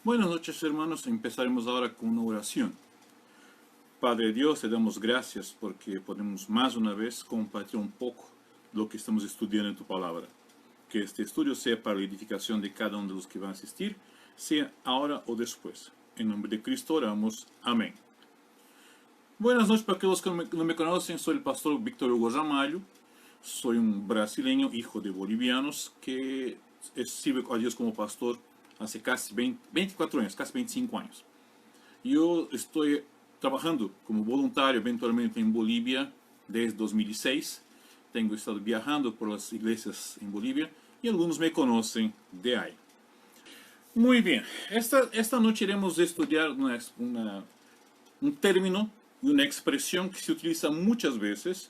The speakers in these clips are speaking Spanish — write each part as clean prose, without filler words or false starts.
Buenas noches, hermanos. Empezaremos ahora con una oración. Padre Dios, te damos gracias porque podemos más una vez compartir un poco lo que estamos estudiando en tu palabra. Que este estudio sea para la edificación de cada uno de los que van a asistir, sea ahora o después. En nombre de Cristo oramos. Amén. Buenas noches para aquellos que no me conocen. Soy el pastor Víctor Hugo Ramalho. Soy un brasileño, hijo de bolivianos, que sirve a Dios como pastor hace casi 24 años, casi 25 años. Yo estoy trabajando como voluntario eventualmente en Bolivia desde 2006. Tengo estado viajando por las iglesias en Bolivia y algunos me conocen de ahí. Muy bien, esta noche iremos a estudiar un término y una expresión que se utiliza muchas veces.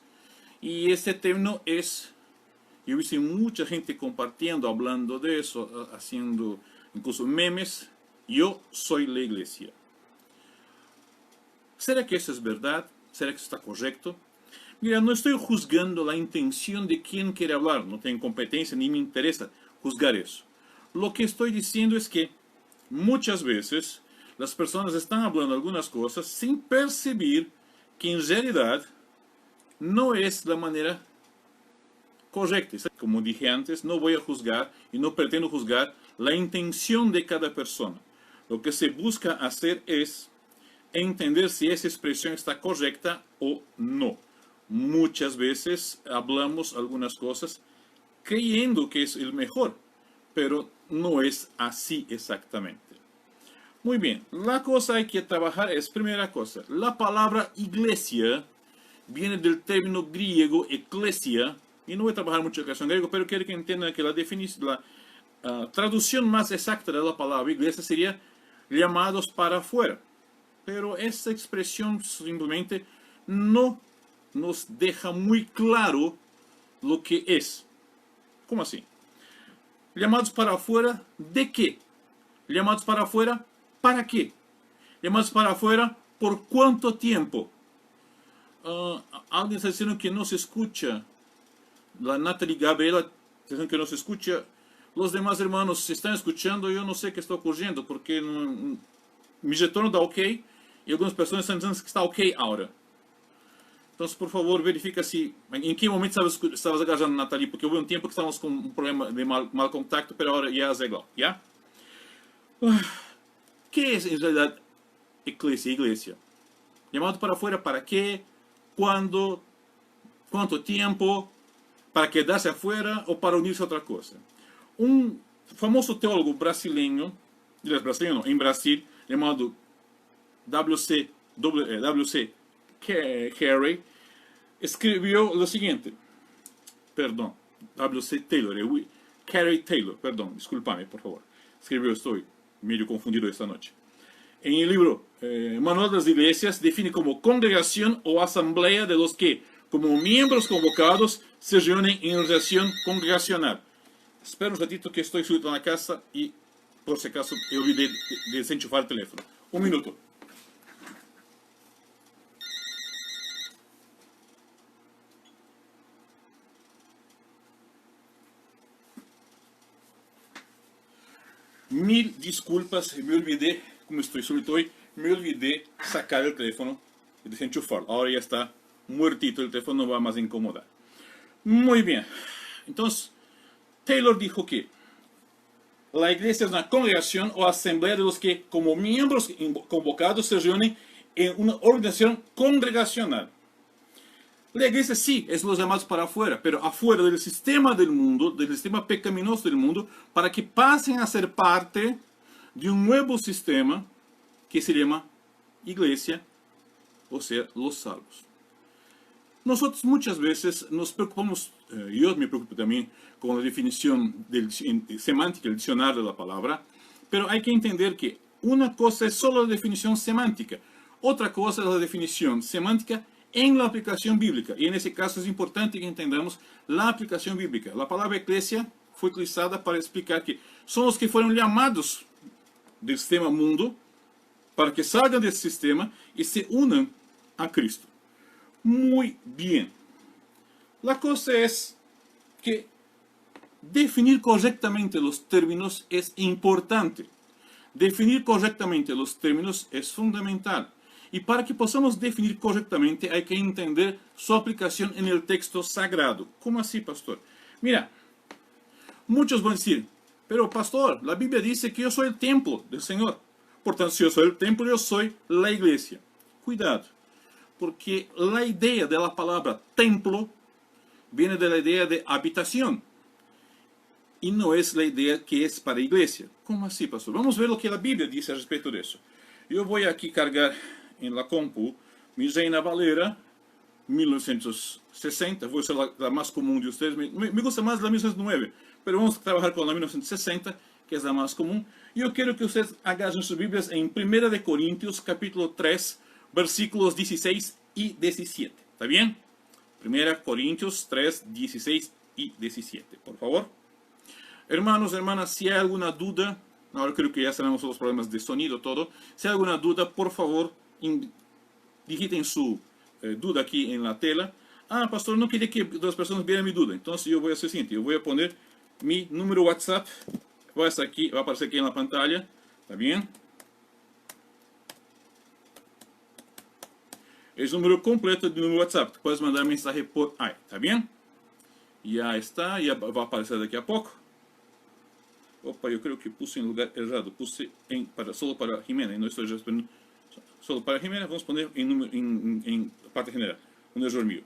Y este término es, yo he visto mucha gente compartiendo, hablando de eso, haciendo incluso memes. Yo soy la iglesia. ¿Será que eso es verdad? ¿Será que eso está correcto? Mira, no estoy juzgando la intención de quien quiere hablar. No tengo competencia ni me interesa juzgar eso. Lo que estoy diciendo es que muchas veces las personas están hablando algunas cosas sin percibir que en realidad no es la manera correcta. Como dije antes, no voy a juzgar y no pretendo juzgar la intención de cada persona. Lo que se busca hacer es entender si esa expresión está correcta o no. Muchas veces hablamos algunas cosas creyendo que es el mejor, pero no es así exactamente. Muy bien, la cosa hay que trabajar es, primera cosa, la palabra iglesia viene del término griego eclesia, y no voy a trabajar mucho en el griego, pero quiero que entiendan que la traducción más exacta de la palabra iglesia sería llamados para afuera. Pero esta expresión simplemente no nos deja muy claro lo que es. ¿Cómo así? ¿Llamados para afuera de qué? ¿Llamados para afuera para qué? ¿Llamados para afuera por cuánto tiempo? Alguien está diciendo que no se escucha. La Natalie Gabriela está diciendo que no se escucha. Los demás hermanos se están escuchando. Yo no sé qué está ocurriendo porque mi retorno da ok y algunas personas están diciendo que está ok ahora. Entonces, por favor, verifica si en qué momento estabas agarrando, Natalie, porque hubo un tiempo que estábamos con un problema de mal contacto, pero ahora ya arreglado, ¿ya? ¿Qué es en realidad iglesia? Llamado para afuera, ¿para qué? ¿Cuándo? ¿Cuánto tiempo? ¿Para quedarse afuera o para unirse a otra cosa? Un famoso teólogo brasileño, en Brasil, llamado W.C. Carey, escribió lo siguiente. Perdón, W.C. Taylor, Carey Taylor, perdón, discúlpame, por favor. Escribió, estoy medio confundido esta noche. En el libro Manual de las Iglesias define como congregación o asamblea de los que, como miembros convocados, se reúnen en relación congregacional. Espera un ratito que estoy solito en la casa y, por si acaso, me olvidé de desenchufar el teléfono. Un minuto. Mil disculpas, me olvidé, como estoy solito hoy, me olvidé sacar el teléfono y desenchufarlo. Ahora ya está muertito, el teléfono no va más a incomodar. Muy bien, entonces Taylor dijo que la iglesia es una congregación o asamblea de los que como miembros convocados se reúnen en una organización congregacional. La iglesia sí es los llamados para afuera, pero afuera del sistema mundo, del sistema pecaminoso del mundo, para que pasen a ser parte de un nuevo sistema que se llama iglesia, o sea, los salvos. Nosotros muchas veces nos preocupamos, yo me preocupo también con la definición semántica del diccionario de la palabra, pero hay que entender que una cosa es solo la definición semántica, otra cosa es la definición semántica en la aplicación bíblica, y en ese caso es importante que entendamos la aplicación bíblica. La palabra iglesia fue utilizada para explicar que son los que fueron llamados del sistema mundo para que salgan de ese sistema y se unan a Cristo. Muy bien. La cosa es que definir correctamente los términos es importante. Definir correctamente los términos es fundamental. Y para que podamos definir correctamente hay que entender su aplicación en el texto sagrado. ¿Cómo así, pastor? Mira, muchos van a decir, pero pastor, la Biblia dice que yo soy el templo del Señor. Por tanto, si yo soy el templo, yo soy la iglesia. Cuidado, porque la idea de la palabra templo viene de la idea de habitación. Y no es la idea que es para iglesia. ¿Cómo así, pastor? Vamos a ver lo que la Biblia dice al respecto de eso. Yo voy aquí a cargar en la compu mi Reina Valera 1960. Voy a ser la más común de ustedes. Me gusta más la 1909, pero vamos a trabajar con la 1960, que es la más común. Yo quiero que ustedes hagan sus Biblias en 1 de Corintios, capítulo 3, versículos 16 y 17. ¿Está bien? 1 Corintios 3, 16 y 17, por favor. Hermanos, hermanas, si hay alguna duda, ahora creo que ya tenemos los problemas de sonido, todo. Si hay alguna duda, por favor, digiten su duda aquí en la tela. Ah, pastor, no quería que las personas vieran mi duda. Entonces yo voy a hacer lo siguiente, yo voy a poner mi número WhatsApp. Va a estar aquí, va a aparecer aquí en la pantalla. ¿Está bien? Es el número completo de número WhatsApp. Puedes mandar mensaje por ahí. ¿Está bien? Ya está, ya va a aparecer daqui a poco. Opa, yo creo que puse en lugar errado. Puse solo para Jimena y no estoy respondiendo. Solo para Jimena vamos a poner en parte general. Un error mío.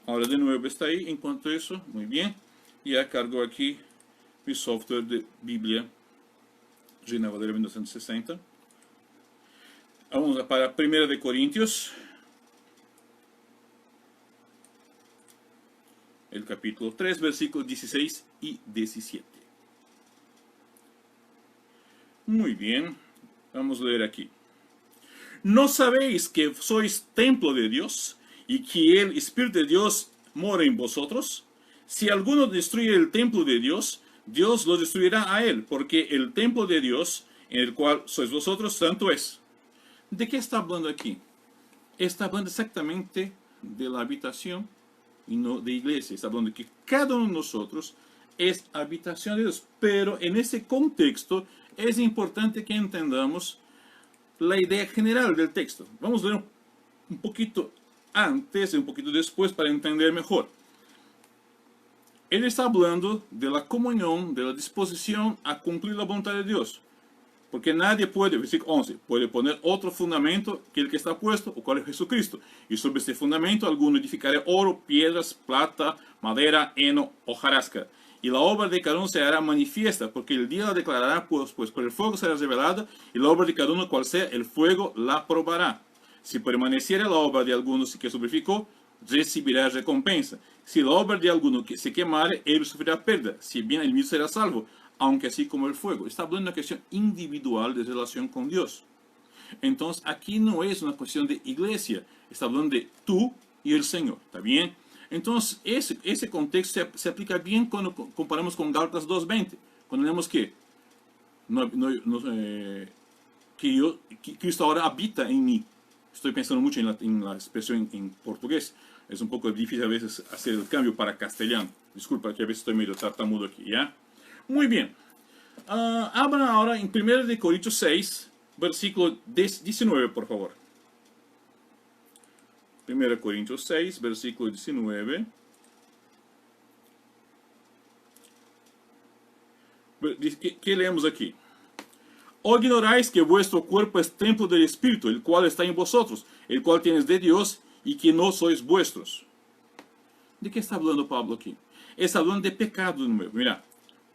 Ahora de nuevo está ahí. En cuanto a eso, muy bien. Ya cargo aquí mi software de Biblia Reina Valera 1960. Vamos para 1 de Corintios. El capítulo 3, versículos 16 y 17. Muy bien, vamos a leer aquí. ¿No sabéis que sois templo de Dios y que el Espíritu de Dios mora en vosotros? Si alguno destruye el templo de Dios, Dios lo destruirá a él, porque el templo de Dios, en el cual sois vosotros, santo es. ¿De qué está hablando aquí? Está hablando exactamente de la habitación y no de iglesia. Está hablando de que cada uno de nosotros es habitación de Dios. Pero en ese contexto es importante que entendamos la idea general del texto. Vamos a ver un poquito antes y un poquito después para entender mejor. Él está hablando de la comunión, de la disposición a cumplir la voluntad de Dios. Porque nadie puede, versículo 11, puede poner otro fundamento que el que está puesto, o cual es Jesucristo. Y sobre este fundamento alguno edificará oro, piedras, plata, madera, heno, hojarasca. Y la obra de cada uno se hará manifiesta, porque el día la declarará, pues por el fuego será revelada, y la obra de cada uno, cual sea, el fuego la probará. Si permaneciera la obra de alguno que sobreficó, recibirá recompensa. Si la obra de alguno que se quemare, él sufrirá pérdida. Si bien el mismo será salvo, aunque así como el fuego. Está hablando de una cuestión individual de relación con Dios. Entonces aquí no es una cuestión de iglesia, está hablando de tú y el Señor, ¿está bien? Entonces ese contexto se aplica bien cuando comparamos con Gálatas 2:20, cuando vemos que, que Cristo ahora habita en mí. Estoy pensando mucho en la expresión en portugués, es un poco difícil a veces hacer el cambio para castellano. Disculpa que a veces estoy medio tartamudo aquí, ¿ya? Muy bien. Abran ahora en 1 de Corintios 6, versículo 19, por favor. 1 Corintios 6, versículo 19. ¿Qué leemos aquí? ¿O ignoráis que vuestro cuerpo es templo del Espíritu, el cual está en vosotros, el cual tienes de Dios, y que no sois vuestros? ¿De qué está hablando Pablo aquí? Está hablando de pecado de nuevo. Mira,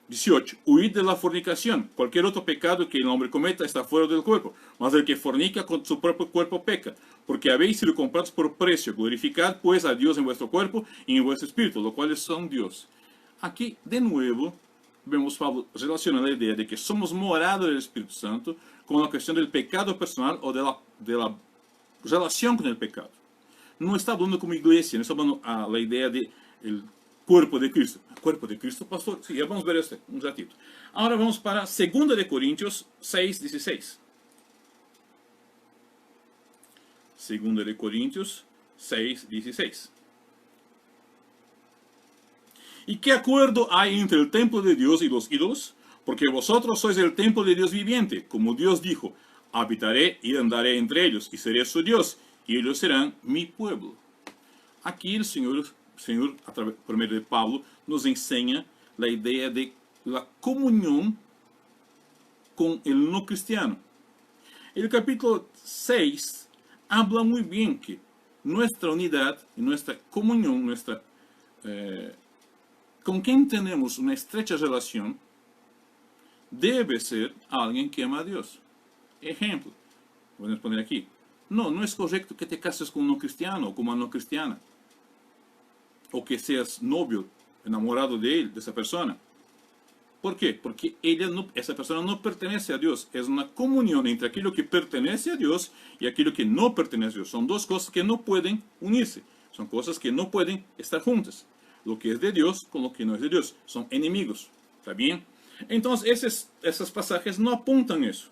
18. Huid de la fornicación. Cualquier otro pecado que el hombre cometa está fuera del cuerpo, mas el que fornica con su propio cuerpo peca. Porque habéis sido comprados por precio. Glorificad pues a Dios en vuestro cuerpo y en vuestro espíritu, los cuales son Dios. Aquí, de nuevo, vemos Pablo relacionando la idea de que somos morada del Espíritu Santo con la cuestión del pecado personal o de la relación con el pecado. No está hablando como iglesia, no está hablando a la idea de el cuerpo de Cristo. ¿Cuerpo de Cristo, pastor? Sí, ya vamos a ver esto un ratito. Ahora vamos para 2 de Corintios 6, 16. 2 de Corintios 6, 16. ¿Y qué acuerdo hay entre el templo de Dios y los ídolos? Porque vosotros sois el templo de Dios viviente, como Dios dijo, habitaré y andaré entre ellos, y seré su Dios, y ellos serán mi pueblo. Aquí el Señor por medio de Pablo, nos enseña la idea de la comunión con el no cristiano. El capítulo 6 habla muy bien que nuestra unidad y nuestra comunión, con quien tenemos una estrecha relación, debe ser alguien que ama a Dios. Ejemplo, podemos poner aquí. No es correcto que te cases con un no cristiano o con una no cristiana. O que seas novio, enamorado de él, de esa persona. ¿Por qué? Porque esa persona no pertenece a Dios. Es una comunión entre aquello que pertenece a Dios y aquello que no pertenece a Dios. Son dos cosas que no pueden unirse. Son cosas que no pueden estar juntas. Lo que es de Dios con lo que no es de Dios. Son enemigos. ¿Está bien? Entonces, esos pasajes no apuntan eso.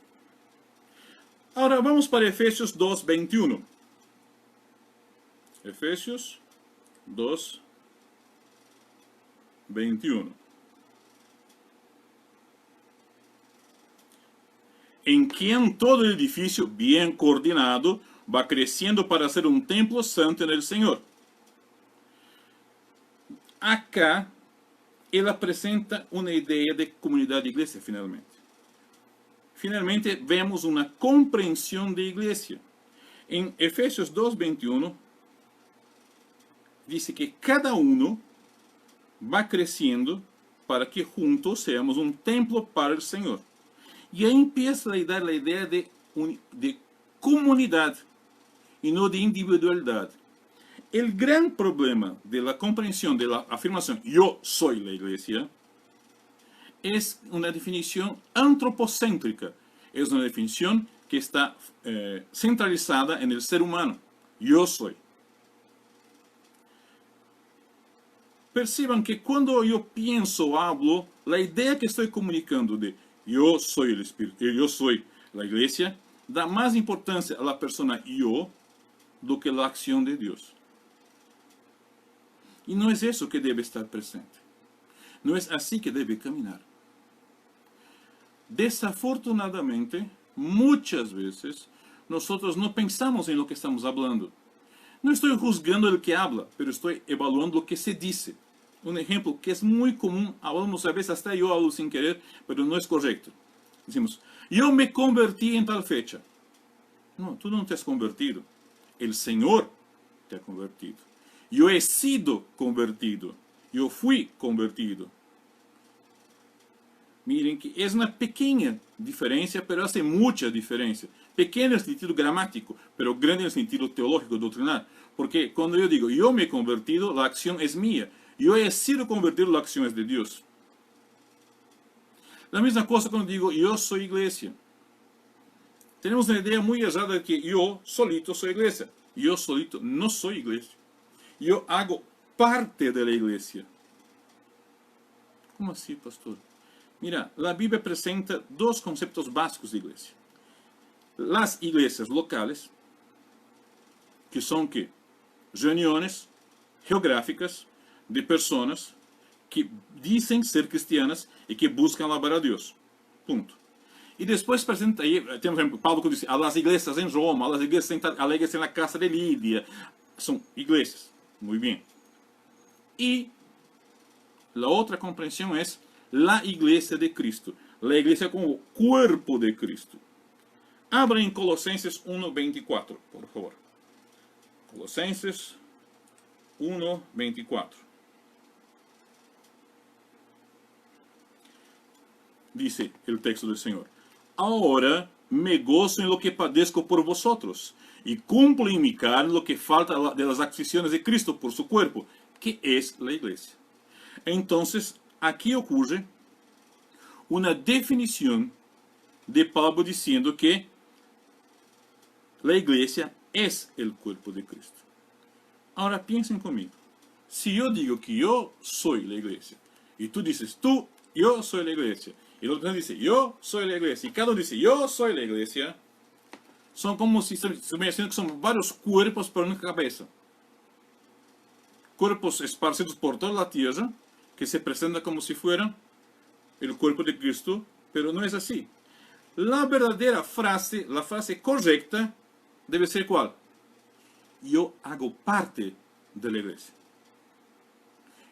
Ahora vamos para Efesios 2:21. Efesios 2:21. En quien todo el edificio bien coordinado va creciendo para ser un templo santo en el Señor. Acá, él presenta una idea de comunidad de iglesia finalmente. Finalmente vemos una comprensión de iglesia. En Efesios 2:21 dice que cada uno va creciendo para que juntos seamos un templo para el Señor. Y ahí empieza a dar la idea de comunidad y no de individualidad. El gran problema de la comprensión de la afirmación yo soy la iglesia es una definición antropocéntrica. Es una definición que está centralizada en el ser humano. Yo soy. Perciban que cuando yo pienso o hablo, la idea que estoy comunicando de yo soy el Espíritu, yo soy la iglesia, da más importancia a la persona yo do que la acción de Dios. Y no es eso que debe estar presente. No es así que debe caminar. Desafortunadamente, muchas veces, nosotros no pensamos en lo que estamos hablando. No estoy juzgando el que habla, pero estoy evaluando lo que se dice. Un ejemplo que es muy común, hablamos a veces, hasta yo hablo sin querer, pero no es correcto. Decimos, yo me convertí en tal fecha. No, tú no te has convertido. El Señor te ha convertido. Yo he sido convertido. Yo fui convertido. Miren que es una pequeña diferencia, pero hace mucha diferencia. Pequeña en el sentido gramático, pero grande en el sentido teológico, doctrinal. Porque cuando yo digo, yo me he convertido, la acción es mía. Yo he sido convertido, la acción es de Dios. La misma cosa cuando digo, yo soy iglesia. Tenemos una idea muy errada de que yo solito soy iglesia. Yo solito no soy iglesia. Yo hago parte de la iglesia. ¿Cómo así, pastor? Mira, la Biblia presenta dos conceptos básicos de iglesia. Las iglesias locales, que son ¿qué? Reuniones geográficas de personas que dicen ser cristianas y que buscan alabar a Dios. Punto. Y después presenta ahí, tenemos ejemplo, Pablo que dice, a las iglesias en Roma, a las iglesias a la iglesia en la casa de Lidia. Son iglesias. Muy bien. Y la otra comprensión es la iglesia de Cristo. La iglesia como cuerpo de Cristo. Abra en Colosenses 1:24, por favor. Colosenses 1:24. Dice el texto del Señor. Ahora me gozo en lo que padezco por vosotros, y cumplo en mi carne lo que falta de las aflicciones de Cristo por su cuerpo, que es la iglesia. Entonces, aquí ocurre una definición de Pablo diciendo que la iglesia es el cuerpo de Cristo. Ahora piensen conmigo. Si yo digo que yo soy la iglesia, y tú dices, yo soy la iglesia, y el otro dice, yo soy la iglesia, y cada uno dice, yo soy la iglesia, son como si estuviera diciendo que son varios cuerpos para una cabeza. Cuerpos esparcidos por toda la tierra, que se presenta como si fuera el cuerpo de Cristo, pero no es así. La verdadera frase, la frase correcta, debe ser ¿cuál? Yo hago parte de la iglesia.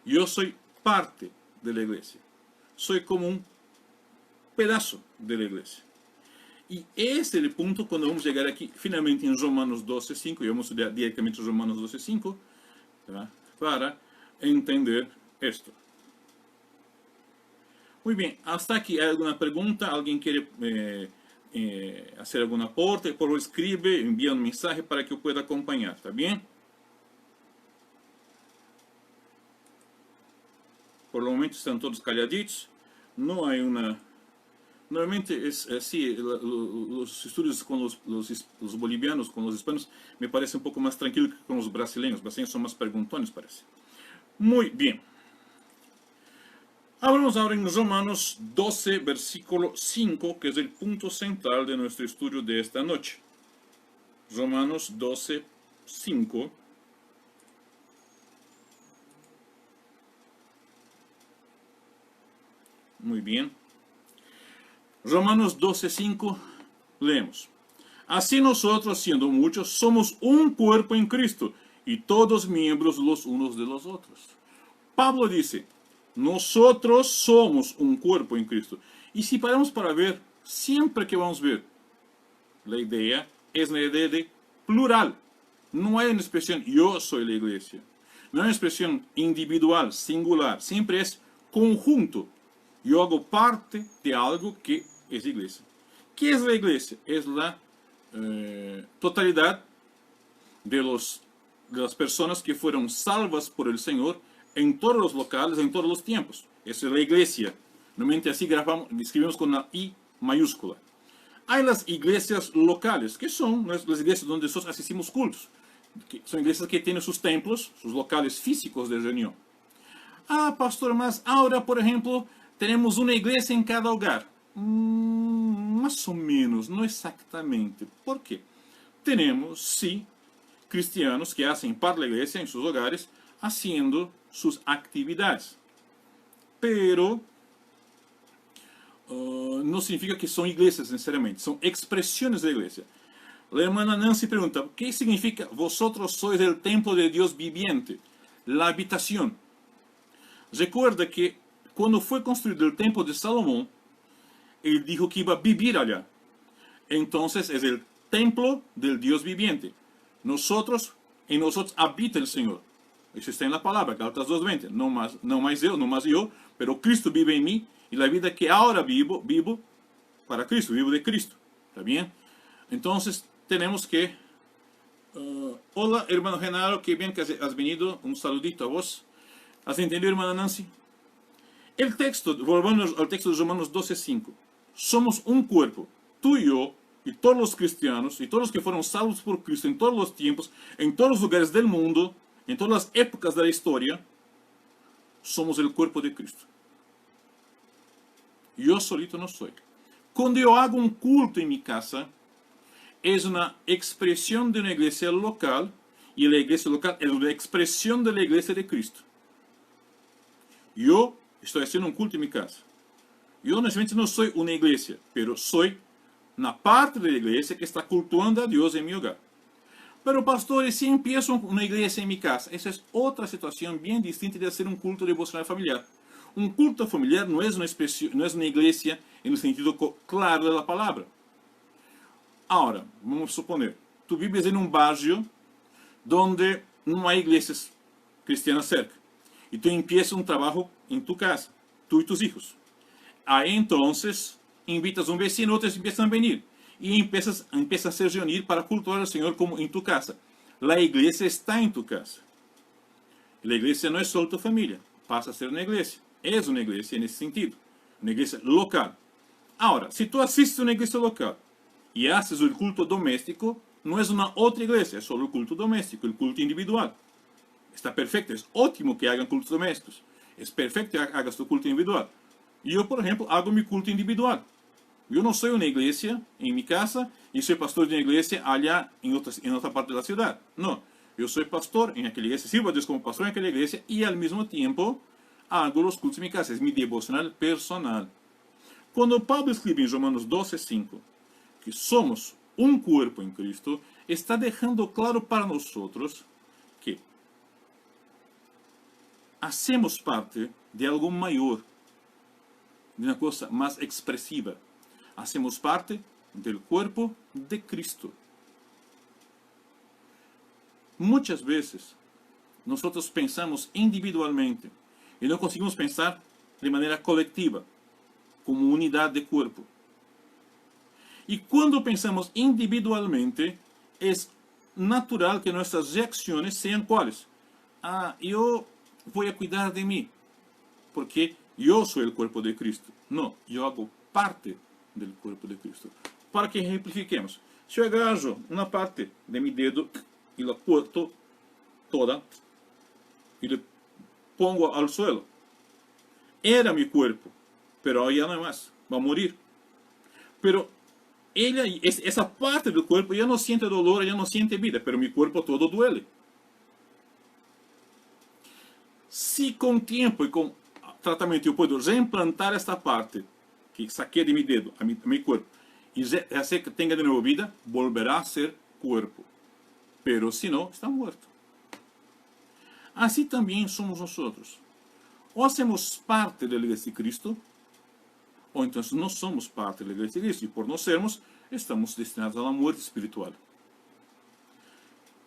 Yo soy parte de la iglesia. Soy como un pedazo de la iglesia. Y ese es el punto cuando vamos a llegar aquí, finalmente en Romanos 12:5, y vamos a estudiar directamente Romanos 12:5, para entender esto. Muy bien, hasta aquí, ¿hay alguna pregunta? ¿Alguien quiere hacer algún aporte? Por favor, escribe, envía un mensaje para que yo pueda acompañar, ¿está bien? Por el momento están todos calladitos, no hay una... Normalmente es así, los estudios con los bolivianos, con los hispanos, me parece un poco más tranquilo que con los brasileños. Los brasileños son más preguntones, parece. Muy bien. Hablamos ahora en Romanos 12, versículo 5, que es el punto central de nuestro estudio de esta noche. Romanos 12, 5. Muy bien. Romanos 12:5, leemos. Así nosotros, siendo muchos, somos un cuerpo en Cristo, y todos miembros los unos de los otros. Pablo dice, nosotros somos un cuerpo en Cristo. Y si paramos para ver, siempre que vamos a ver, la idea es la idea de plural. No hay una expresión, yo soy la iglesia. No hay una expresión individual, singular. Siempre es conjunto. Yo hago parte de algo que es iglesia. ¿Qué es la iglesia? Es la totalidad de las personas que fueron salvas por el Señor en todos los locales, en todos los tiempos. Esa es la iglesia. Normalmente así escribimos con la I mayúscula. Hay las iglesias locales, que son las iglesias donde nosotros asistimos cultos. Que son iglesias que tienen sus templos, sus locales físicos de reunión. Ah, pastor, mas ahora, por ejemplo, tenemos una iglesia en cada hogar. Más o menos, no exactamente. ¿Por qué? Tenemos, sí, cristianos que hacen parte de la iglesia en sus hogares, haciendo sus actividades. Pero no significa que son iglesias necesariamente, son expresiones de la iglesia. La hermana Nancy pregunta, ¿qué significa vosotros sois el templo de Dios viviente? La habitación. Recuerda que cuando fue construido el templo de Salomón, él dijo que iba a vivir allá. Entonces es el templo del Dios viviente. En nosotros habita el Señor. Eso está en la palabra, Gálatas 2:20. No más yo, pero Cristo vive en mí. Y la vida que ahora vivo para Cristo, vivo de Cristo. ¿Está bien? Entonces tenemos que... hola, hermano Genaro, qué bien que has venido. Un saludito a vos. ¿Has entendido, hermana Nancy? El texto, volvamos al texto de Romanos 12:5. Somos un cuerpo, tú y yo, y todos los cristianos, y todos los que fueron salvos por Cristo en todos los tiempos, en todos los lugares del mundo, en todas las épocas de la historia, somos el cuerpo de Cristo. Yo solito no soy. Cuando yo hago un culto en mi casa, es una expresión de una iglesia local, y la iglesia local es una expresión de la iglesia de Cristo. Yo estoy haciendo un culto en mi casa. Yo necesariamente no soy una iglesia, pero soy una parte de la iglesia que está cultuando a Dios en mi hogar. Pero pastores, si empiezo una iglesia en mi casa, esa es otra situación bien distinta de hacer un culto devocional familiar. Un culto familiar no es una iglesia en el sentido claro de la palabra. Ahora, vamos a suponer, tú vives en un barrio donde no hay iglesias cristianas cerca. Y tú empiezas un trabajo en tu casa, tú y tus hijos. Ahí entonces invitas a un vecino, otros empiezan a venir. Y empiezas a se reunir para cultuar al Señor como en tu casa. La iglesia está en tu casa. La iglesia no es solo tu familia, pasa a ser una iglesia. Es una iglesia en ese sentido, una iglesia local. Ahora, si tú asistes a una iglesia local y haces el culto doméstico, no es una otra iglesia, es solo el culto doméstico, el culto individual. Está perfecto, es ótimo que hagan cultos domésticos. Es perfecto que hagas tu culto individual. Yo, por ejemplo, hago mi culto individual. Yo no soy una iglesia en mi casa y soy pastor de una iglesia allá en otra parte de la ciudad. No, yo soy pastor en aquella iglesia, sirvo a Dios como pastor en aquella iglesia y al mismo tiempo hago los cultos en mi casa, es mi devocional personal. Cuando Pablo escribe en Romanos 12:5 que somos un cuerpo en Cristo, está dejando claro para nosotros que hacemos parte de algo mayor, de una cosa más expresiva. Hacemos parte del cuerpo de Cristo. Muchas veces nosotros pensamos individualmente y no conseguimos pensar de manera colectiva, como unidad de cuerpo. Y cuando pensamos individualmente, es natural que nuestras reacciones sean ¿cuáles? Yo voy a cuidar de mí, porque yo soy el cuerpo de Cristo. No, yo hago parte del cuerpo de Cristo. Para que ejemplifiquemos, si yo agarro una parte de mi dedo y la corto toda y le pongo al suelo, era mi cuerpo, pero ahora ya no hay más, va a morir. Pero esa parte del cuerpo ya no siente dolor, ya no siente vida, pero mi cuerpo todo duele. Si con tiempo y con tratamiento yo puedo reimplantar esta parte que saqué de mi dedo a mi cuerpo y hacer que tenga de nuevo vida, volverá a ser cuerpo. Pero si no, está muerto. Así también somos nosotros. O hacemos parte de la iglesia de Cristo, o entonces no somos parte de la iglesia de Cristo. Y por no sermos, estamos destinados a la muerte espiritual.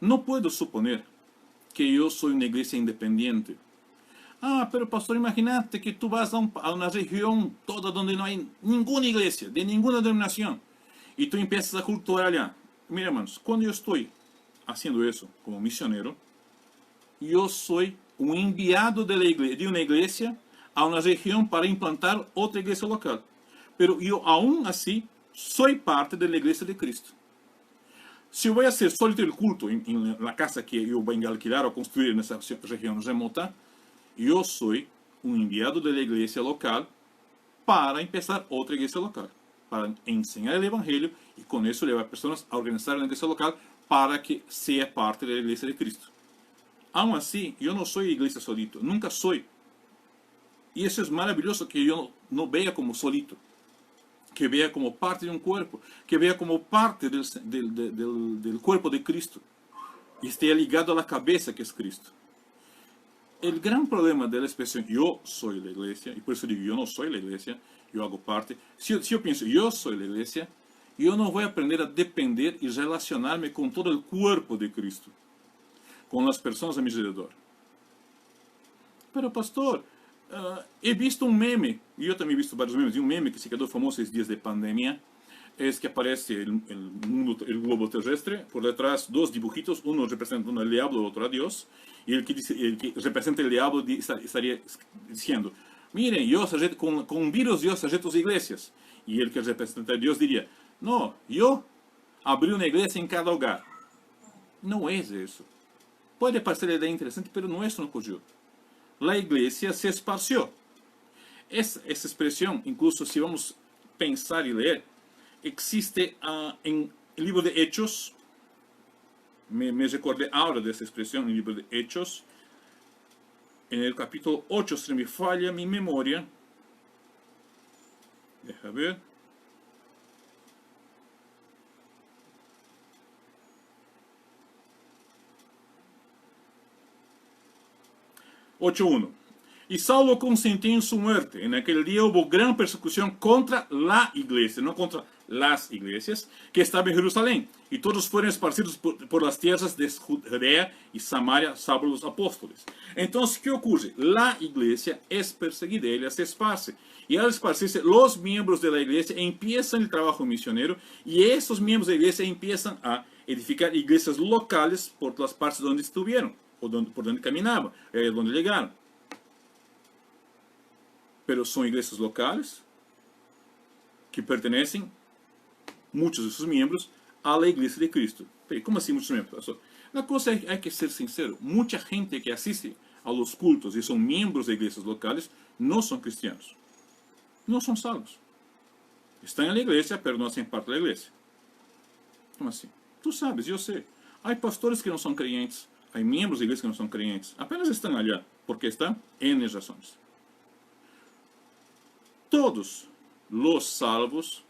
No puedo suponer que yo soy una iglesia independiente. Pero pastor, imagínate que tú vas a una región toda donde no hay ninguna iglesia, de ninguna denominación, y tú empiezas a cultuar allá. Mira, hermanos, cuando yo estoy haciendo eso como misionero, yo soy un enviado de una iglesia a una región para implantar otra iglesia local. Pero yo aún así soy parte de la iglesia de Cristo. Si yo voy a hacer solito el culto en la casa que yo voy a alquilar o construir en esa región remota, yo soy un enviado de la iglesia local para empezar otra iglesia local, para enseñar el evangelio y con eso llevar a personas a organizar la iglesia local para que sea parte de la iglesia de Cristo. Aún así, yo no soy iglesia solito, nunca soy. Y eso es maravilloso, que yo no vea como solito, que vea como parte de un cuerpo, que vea como parte del cuerpo de Cristo y esté ligado a la cabeza que es Cristo. El gran problema de la expresión yo soy la iglesia, y por eso digo yo no soy la iglesia, yo hago parte. Si yo pienso yo soy la iglesia, yo no voy a aprender a depender y relacionarme con todo el cuerpo de Cristo, con las personas a mi alrededor. Pero pastor, he visto un meme, y yo también he visto varios memes, y un meme que se quedó famoso en días de pandemia, es que aparece el globo terrestre, por detrás dos dibujitos, uno representa al diablo, otro a Dios, y el que representa el diablo estaría diciendo, miren, con virus Dios arregla tus iglesias, y el que representa a Dios diría, no, yo abrí una iglesia en cada hogar. No es eso. Puede parecer la idea interesante, pero no es lo que ocurrió. La iglesia se esparció. Esa expresión, incluso si vamos a pensar y leer, existe en el libro de Hechos. Me recordé ahora de esa expresión en el libro de Hechos. En el capítulo 8, si me falla mi memoria. Deja ver. 8:1. Y Saulo consentía en su muerte. En aquel día hubo gran persecución contra la iglesia, no contra las iglesias, que estaba en Jerusalén. Y todos fueron esparcidos por las tierras de Judea y Samaria, salvo los apóstoles. Entonces, ¿qué ocurre? La iglesia es perseguida, ella se esparce. Y al esparcirse, los miembros de la iglesia empiezan el trabajo misionero. Y esos miembros de la iglesia empiezan a edificar iglesias locales por las partes donde estuvieron, o por donde caminaban, donde llegaron. Pero son iglesias locales que pertenecen, muchos de sus miembros, a la iglesia de Cristo. ¿Cómo así muchos miembros? La cosa es que hay que ser sincero. Mucha gente que asiste a los cultos y son miembros de iglesias locales no son cristianos. No son salvos. Están en la iglesia, pero no hacen parte de la iglesia. ¿Cómo así? Tú sabes, yo sé. Hay pastores que no son creyentes. Hay miembros de iglesia que no son creyentes. Apenas están allá porque están en razones. todos los salvos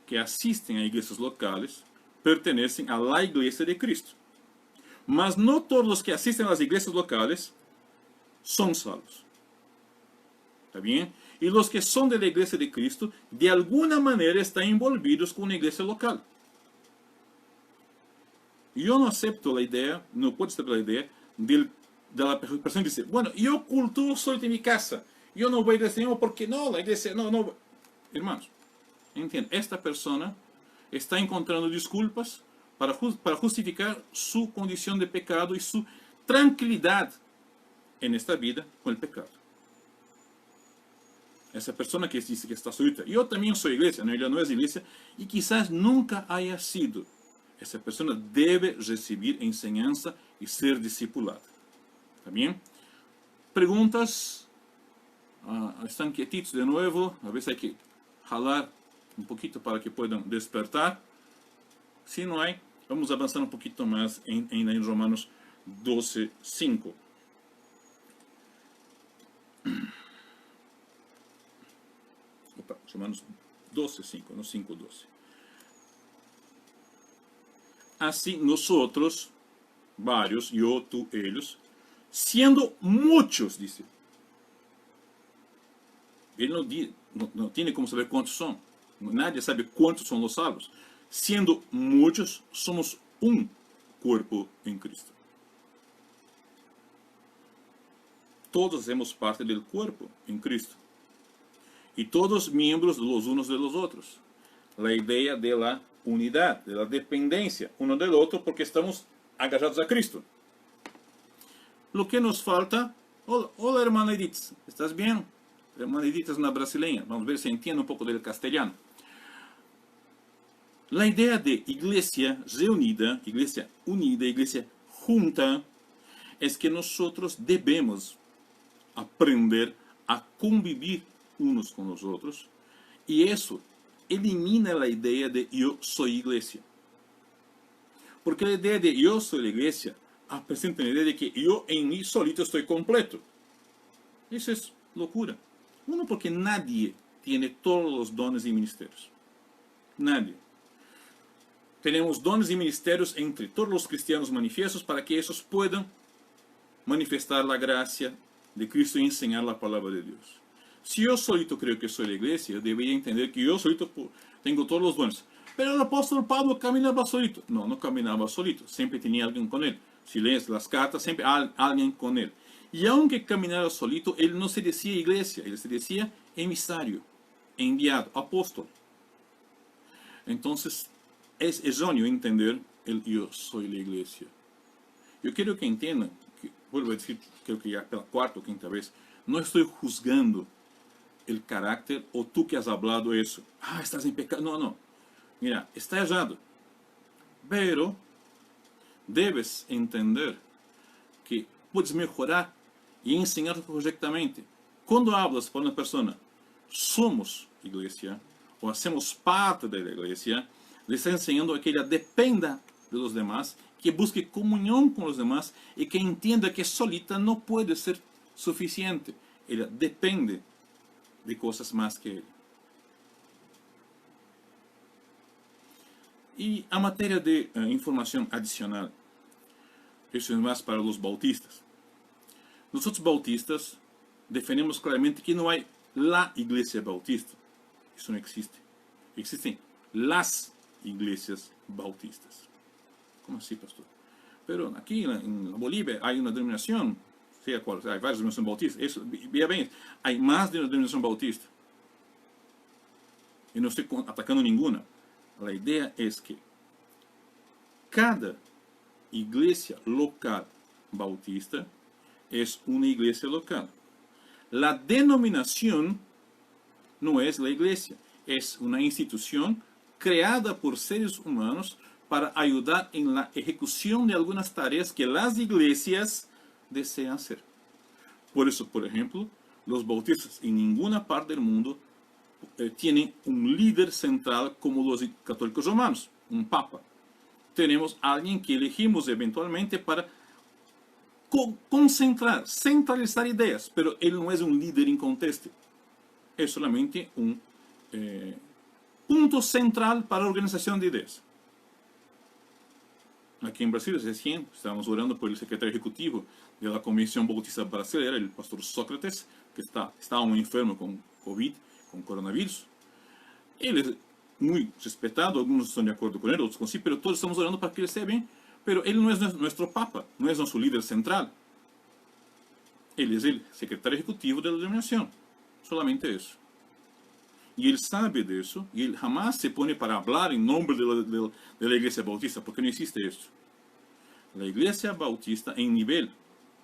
que asisten a iglesias locales pertenecen a la iglesia de Cristo. Mas no todos los que asisten a las iglesias locales son salvos. ¿Está bien? Y los que son de la iglesia de Cristo, de alguna manera están envolvidos con una iglesia local. Yo no acepto la idea, no puedo aceptar la idea de la persona que dice, bueno, yo cultúo solito en mi casa, yo no voy a iglesia porque no, la iglesia, no. Hermanos, entienden, esta persona está encontrando disculpas para justificar su condición de pecado y su tranquilidad en esta vida con el pecado. Esa persona que dice que está solita, yo también soy iglesia, no, ella no es iglesia y quizás nunca haya sido. Esa persona debe recibir enseñanza y ser discipulada. ¿Está bien? Preguntas. Están quietitos de nuevo. A veces hay que jalar un poquito para que puedan despertar. Si no hay, vamos a avanzar un poquito más en Romanos 12:5. Romanos 12:5, no 5:12. Así nosotros, varios, yo, tú, ellos, siendo muchos, dice. Él no tiene como saber cuántos son. Nadie sabe cuántos son los salvos. Siendo muchos, somos un cuerpo en Cristo. Todos hacemos parte del cuerpo en Cristo. Y todos miembros los unos de los otros. La idea de la unidad, de la dependencia uno del otro porque estamos agarrados a Cristo. Lo que nos falta... Hola hermana Edith, ¿estás bien? La hermana Edith es una brasileña, vamos a ver si entiende un poco del castellano. La idea de iglesia reunida, iglesia unida, iglesia junta, es que nosotros debemos aprender a convivir unos con los otros y eso elimina la idea de yo soy iglesia. Porque la idea de yo soy la iglesia presenta la idea de que yo en mí solito estoy completo. Eso es locura. Uno, porque nadie tiene todos los dones y ministerios. Nadie. Tenemos dones y ministerios entre todos los cristianos manifiestos para que esos puedan manifestar la gracia de Cristo y enseñar la palabra de Dios. Si yo solito creo que soy la iglesia, yo debería entender que yo solito tengo todos los dones. Pero el apóstol Pablo caminaba solito. No caminaba solito. Siempre tenía alguien con él. Si lees las cartas, siempre hay alguien con él. Y aunque caminara solito, él no se decía iglesia. Él se decía emisario, enviado, apóstol. Entonces, es erróneo entender el yo soy la iglesia. Yo quiero que entiendan, vuelvo a decir, creo que ya pela cuarta o quinta vez, no estoy juzgando el carácter o tú que has hablado eso. Estás en pecado. No. Mira, está errado. Pero debes entender que puedes mejorar y enseñar correctamente. Cuando hablas para una persona, somos iglesia o hacemos parte de la iglesia, le está enseñando a que ella dependa de los demás, que busque comunión con los demás y que entienda que solita no puede ser suficiente. Ella depende de cosas más que él. Y a materia de información adicional, eso es más para los bautistas. Nosotros bautistas defendemos claramente que no hay la iglesia bautista. Eso no existe. Existen las iglesias bautistas. ¿Cómo así, pastor? Pero aquí en Bolivia hay una denominación, sea cual sea, hay varias denominaciones bautistas. Eso, vea bien, hay más de una denominación bautista. Y no estoy atacando ninguna. La idea es que cada iglesia local bautista es una iglesia local. La denominación no es la iglesia, es una institución creada por seres humanos para ayudar en la ejecución de algunas tareas que las iglesias desean hacer. Por eso, por ejemplo, los bautistas en ninguna parte del mundo tienen un líder central como los católicos romanos, un papa. Tenemos a alguien que elegimos eventualmente para concentrar, centralizar ideas, pero él no es un líder inconteste. es solamente un punto central para la organización de ideas. Aquí en Brasil, recién estábamos orando por el secretario ejecutivo de la Convención Bautista Brasileira, el pastor Sócrates, que estaba muy enfermo con COVID, con coronavirus. Él es muy respetado, algunos están de acuerdo con él, otros con sí, pero todos estamos orando para que él esté bien. Pero él no es nuestro papa, no es nuestro líder central. Él es el secretario ejecutivo de la denominación, solamente eso. Y él sabe de eso, y él jamás se pone para hablar en nombre de la Iglesia Bautista, porque no existe esto. La Iglesia Bautista en nivel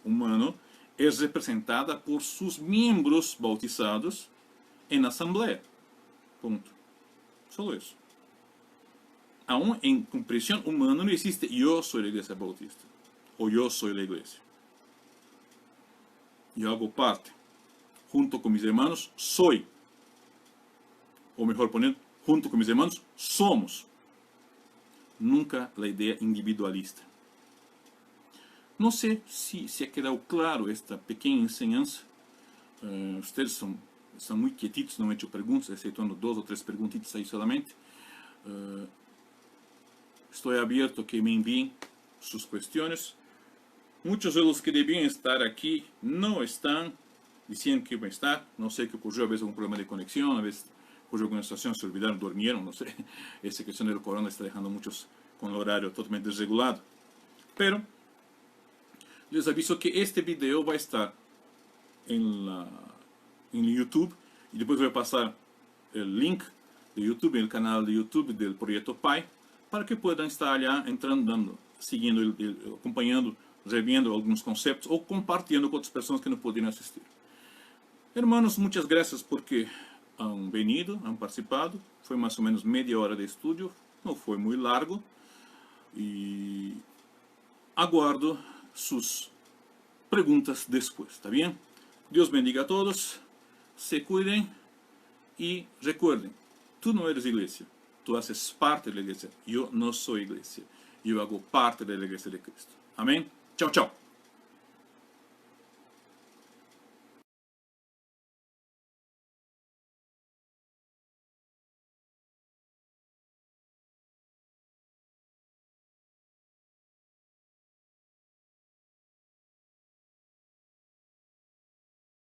humano es representada por sus miembros bautizados en la asamblea. Punto. Solo eso. Aún en comprensión humana no existe yo soy la Iglesia Bautista, o yo soy la Iglesia. Yo hago parte. Junto con mis hermanos soy. O mejor poner, junto con mis hermanos somos. Nunca la idea individualista. No sé si ha quedado claro esta pequeña enseñanza. Ustedes están muy quietitos, no han hecho preguntas, exceptuando 2 o 3 preguntitas ahí solamente. Estoy abierto a que me envíen sus cuestiones. Muchos de los que debían estar aquí no están. Decían que iban a estar. No sé qué ocurrió. A veces un problema de conexión. A veces ocurrió alguna situación. Se olvidaron, durmieron. No sé. Esa cuestión del corona está dejando a muchos con el horario totalmente desregulado. Pero les aviso que este video va a estar en YouTube. Y después voy a pasar el link de YouTube, en el canal de YouTube del Proyecto Pai, para que puedan estar allá entrando, siguiendo, acompanhando, reviendo algunos conceptos o compartiendo con otras personas que no pudieron asistir. Hermanos, muchas gracias porque han venido, han participado. Fue más o menos media hora de estudio, no fue muy largo. Y aguardo sus preguntas después, ¿está bien? Dios bendiga a todos, se cuiden y recuerden, tú no eres iglesia, tú haces parte de la iglesia. Yo no soy iglesia, yo hago parte de la iglesia de Cristo. Amén. Chao, chao.